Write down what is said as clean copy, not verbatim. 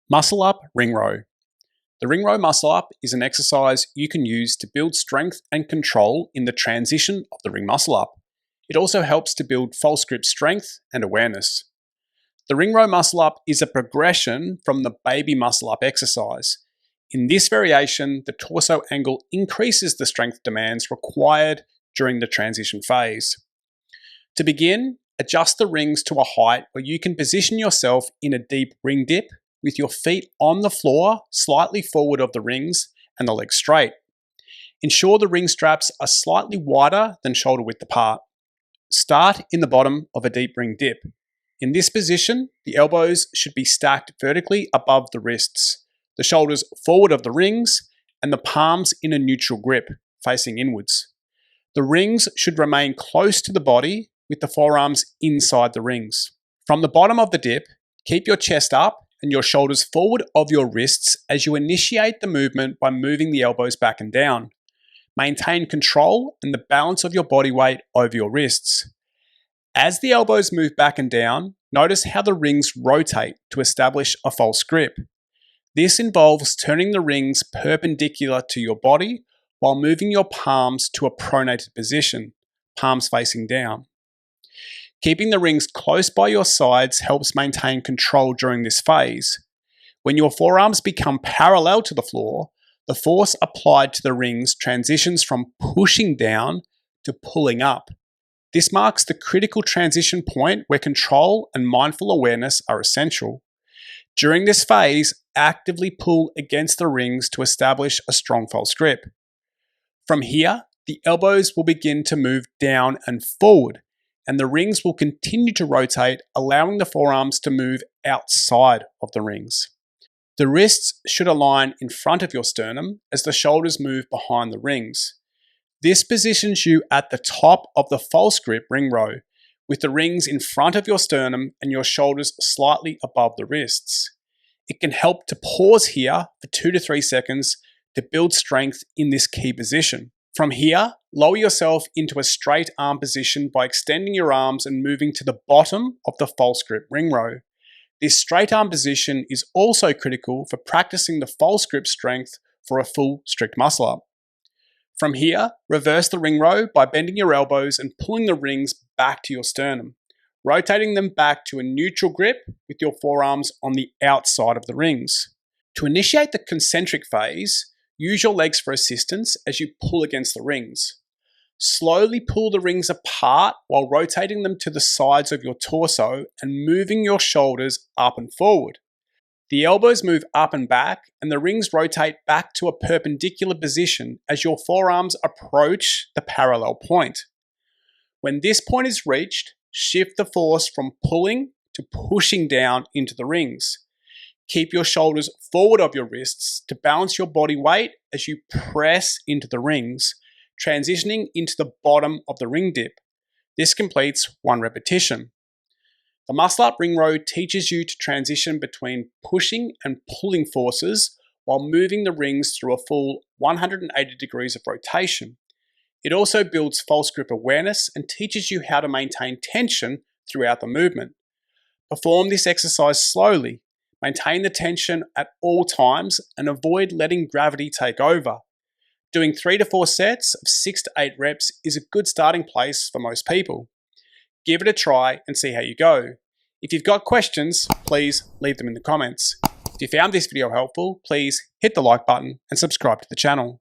Muscle Up Ring Row. The ring row muscle up is an exercise you can use to build strength and control in the transition of the ring muscle up. It also helps to build false grip strength and awareness. The ring row muscle up is a progression from the baby muscle up exercise. In this variation, the torso angle increases the strength demands required during the transition phase. To begin, adjust the rings to a height where you can position yourself in a deep ring dip with your feet on the floor slightly forward of the rings and the legs straight. Ensure the ring straps are slightly wider than shoulder width apart. Start in the bottom of a deep ring dip. In this position, the elbows should be stacked vertically above the wrists, the shoulders forward of the rings, and the palms in a neutral grip, facing inwards. The rings should remain close to the body with the forearms inside the rings. From the bottom of the dip, keep your chest up and your shoulders forward of your wrists as you initiate the movement by moving the elbows back and down. Maintain control and the balance of your body weight over your wrists. As the elbows move back and down, notice how the rings rotate to establish a false grip. This involves turning the rings perpendicular to your body while moving your palms to a pronated position, palms facing down. Keeping the rings close by your sides helps maintain control during this phase. When your forearms become parallel to the floor, the force applied to the rings transitions from pushing down to pulling up. This marks the critical transition point where control and mindful awareness are essential. During this phase, actively pull against the rings to establish a strong false grip. From here, the elbows will begin to move down and forward, and the rings will continue to rotate, allowing the forearms to move outside of the rings. The wrists should align in front of your sternum as the shoulders move behind the rings. This positions you at the top of the false grip ring row, with the rings in front of your sternum and your shoulders slightly above the wrists. It can help to pause here for 2 to 3 seconds to build strength in this key position. From here, lower yourself into a straight arm position by extending your arms and moving to the bottom of the false grip ring row. This straight arm position is also critical for practicing the false grip strength for a full strict muscle up. From here, reverse the ring row by bending your elbows and pulling the rings back to your sternum, rotating them back to a neutral grip with your forearms on the outside of the rings. To initiate the concentric phase, use your legs for assistance as you pull against the rings. Slowly pull the rings apart while rotating them to the sides of your torso and moving your shoulders up and forward. The elbows move up and back, and the rings rotate back to a perpendicular position as your forearms approach the parallel point. When this point is reached, shift the force from pulling to pushing down into the rings. Keep your shoulders forward of your wrists to balance your body weight as you press into the rings, transitioning into the bottom of the ring dip. This completes 1 repetition. The muscle up ring row teaches you to transition between pushing and pulling forces while moving the rings through a full 180 degrees of rotation. It also builds false grip awareness and teaches you how to maintain tension throughout the movement. Perform this exercise slowly. Maintain the tension at all times and avoid letting gravity take over. Doing 3 to 4 sets of 6 to 8 reps is a good starting place for most people. Give it a try and see how you go. If you've got questions, please leave them in the comments. If you found this video helpful, please hit the like button and subscribe to the channel.